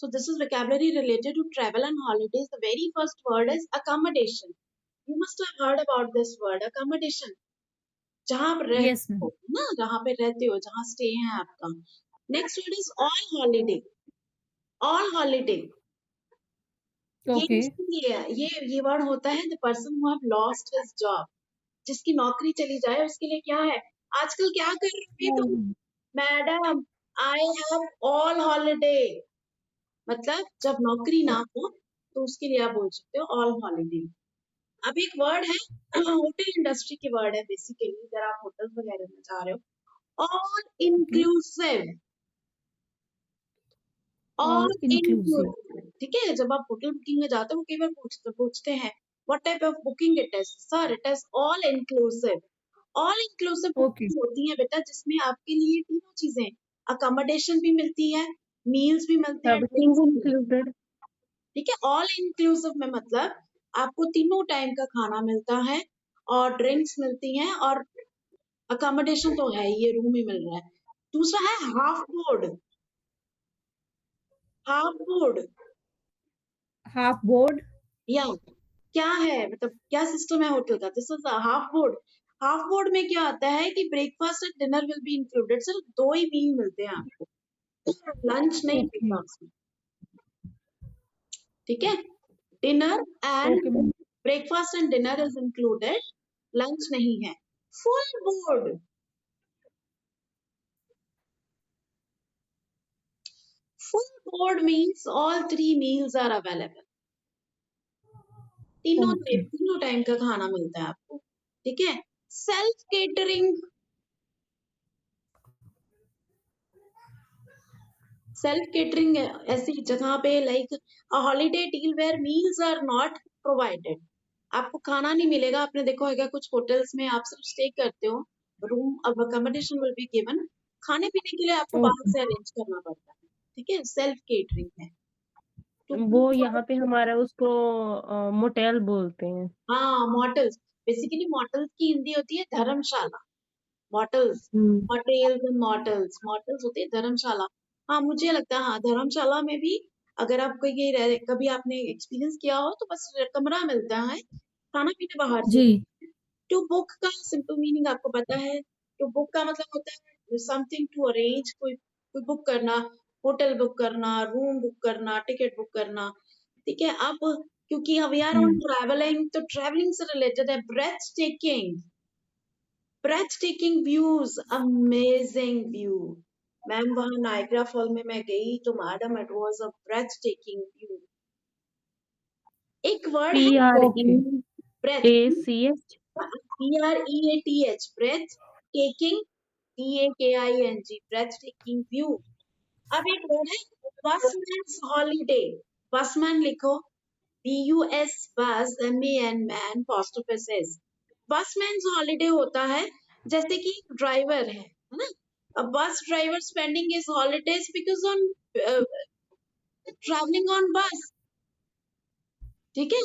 So this is vocabulary related to travel and holidays. The very first word is accommodation. You must have heard about this word, accommodation. जहाँ आप Yes, रहते ma'am. हो ना, जहाँ पे रहते हो, जहाँ स्टे है आपका. Next word is all holiday. All holiday. ये Okay. इसलिए है, ये वर्ड होता है the person who have lost his job. जिसकी नौकरी चली जाए उसके लिए क्या है. आजकल क्या कर रहे हो तुम? Madam, I have all holiday. मतलब जब नौकरी ना हो तो उसके लिए आप बोल सकते हो ऑल हॉलीडे. अब एक वर्ड है होटल इंडस्ट्री के वर्ड है बेसिकली, अगर आप होटल वगैरह में जा रहे हो. All Okay. Inclusive. All all inclusive. Inclusive. ठीक है, जब आप होटल बुकिंग में जाते हो कई बार पूछते हैं what type of booking it is. Sir it is all inclusive. All inclusive Okay. Booking होती है बेटा जिसमें आपके लिए तीनों चीजें, अकोमोडेशन भी मिलती है, मील्स भी मिलते हैं, Everything ड्रिंक्स भी. included. ठीक है, ऑल इंक्लूसिव में मतलब आपको तीनों टाइम का खाना मिलता है और ड्रिंक्स मिलती हैं और अकोमोडेशन तो है, ये रूम ही मिल रहा है. दूसरा है half board. Half board Half board. या क्या है, मतलब क्या सिस्टम है होटल का. This is half board. Half board में क्या आता है कि breakfast and dinner will be included. सिर्फ 2 ही मील मिलते हैं आपको, लंच नहीं Okay. मिलता उसमें. ठीक है, dinner and Okay, ma'am. Breakfast and dinner is included, lunch नहीं है. Full board. Full board means all 3 meals are available. Okay. तीनों टाइम का खाना मिलता है आपको. ठीक है. Self catering. सेल्फ केटरिंग ऐसी जगह पे like a holiday deal where meals are not provided. आपको खाना नहीं मिलेगा. आपने देखा होगा कुछ होटल्स में आप सिर्फ स्टे करते हो, रूम अब अकोमोडेशन विल बी गिवन, खाने पीने के लिए आपको बाहर Okay. से अरेंज करना पड़ता है. ठीक है, सेल्फ केटरिंग है. तो वो यहाँ पे हमारा उसको मोटेल बोलते हैं. हाँ, मॉटल्स. बेसिकली मॉटल्स की हिंदी होती है dharamshala. Motels, hmm. Hotels and motels. Motels होते हैं धर्मशाला. हाँ, मुझे लगता है हाँ धर्मशाला में भी अगर आपको ये कभी आपने एक्सपीरियंस किया हो तो बस कमरा मिलता है, खाना पीना बाहर से. जी. टू बुक का सिंपल मीनिंग आपको पता है. टू बुक का मतलब होता है समथिंग टू अरेंज, कोई कोई बुक करना, होटल बुक करना, रूम बुक करना, टिकट बुक करना. ठीक है. अब क्योंकि वी आर ऑन ट्रैवलिंग, तो ट्रैवलिंग से रिलेटेड है breathtaking. breathtaking views, amazing view. Ma'am वहां नाइग्रा फॉल में मैं गई तो madam it was a breathtaking view. एक वर्ड है Okay. breath. ACH. breath, breath taking, TAKING, breathtaking view. अब एक वर्ड है busman's holiday. busman लिखो, BUS bus, MAN man, apostrophe says. busman's holiday होता है जैसे कि ड्राइवर है ना. A bus driver spending his holidays because on traveling on bus. ठीक है.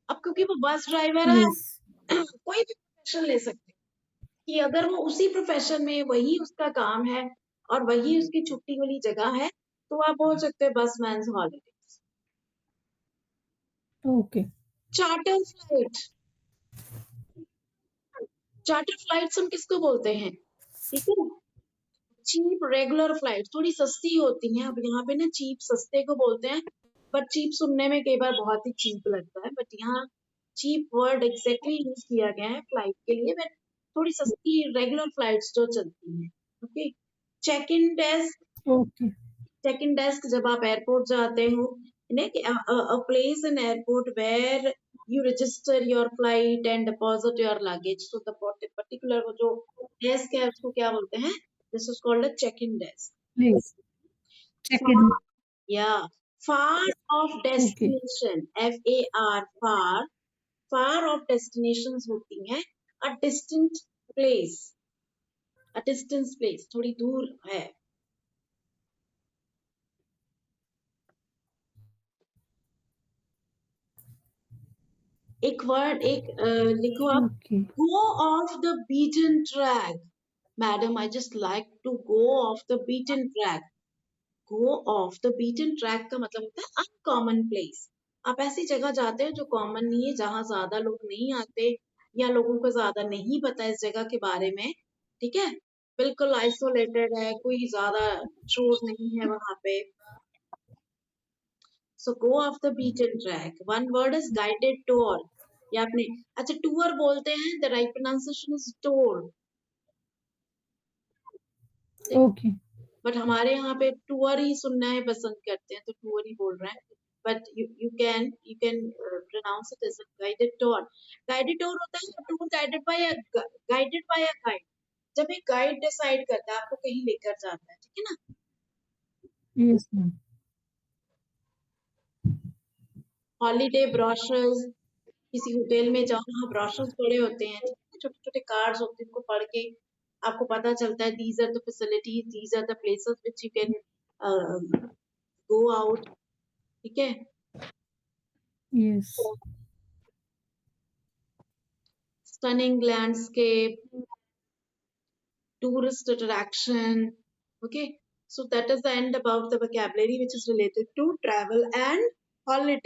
अब क्योंकि वो बस ड्राइवर है Yes. कोई भी प्रोफेशन ले सकते हैं कि अगर वो उसी प्रोफेशन में वही उसका काम है और वही उसकी छुट्टी वाली जगह है तो आप बोल सकते हैं busman's holiday. Okay. Charter flight. Charter flights हम किसको बोलते हैं. ठीक है. चीप रेगुलर फ्लाइट थोड़ी सस्ती होती हैं. अब यहाँ पे ना चीप सस्ते को बोलते हैं, बट चीप सुनने में कई बार बहुत ही चीप लगता है, बट यहाँ चीप वर्ड एग्जैक्टली यूज किया गया है फ्लाइट के लिए, बट थोड़ी सस्ती रेगुलर फ्लाइट्स जो चलती हैं. Okay. Check in desk. Okay. Check in desk जब आप एयरपोर्ट जाते हो, a place in airport where you register your flight and deposit your luggage. So the particular वो जो desk है उसको क्या बोलते हैं. This is called a check-in desk. Please check Far, in. yeah, far of Okay. destination, FAR, far, far of destinations होती हैं. A distant place, a distance place, थोड़ी दूर है. एक वर्ड लिखो आप. Okay. Go off the beaten track. Madam, I just like to go off the beaten track. Go off the beaten track का मतलब होता है अनकॉमन प्लेस। आप ऐसी जगह जाते हो जो कॉमन नहीं है, जहां ज्यादा लोग नहीं आते या लोगों को ज्यादा नहीं पता इस जगह के बारे में। ठीक है, बिल्कुल आइसोलेटेड है, कोई ज्यादा शोर नहीं है वहां पे। So go off the beaten track, one word is guided tour. या आपने, अच्छा टूर बोलते हैं, the right pronunciation is tour, okay. But हमारे यहाँ पे टूर ही सुनना है पसंद करते हैं, तो टूर ही बोल रहे हैं। But you can pronounce it as a guided tour. Guided tour होता है tour guided by a guide। जब एक गाइड डिसाइड करता है आपको कहीं लेकर जाता है, ठीक है ना। Yes ma'am. हॉलीडे ब्रोशर्स, किसी होटल में जाओ वहाँ ब्रोशर्स पड़े होते हैं, ठीक है, छोटे छोटे कार्ड्स होते हैं, उनको पढ़ के आपको पता चलता है these are the facilities, these are the places which you can go out. ठीक है, yes. stunning landscape, tourist attraction. Okay, so that is the end about the vocabulary which is related to travel and holiday.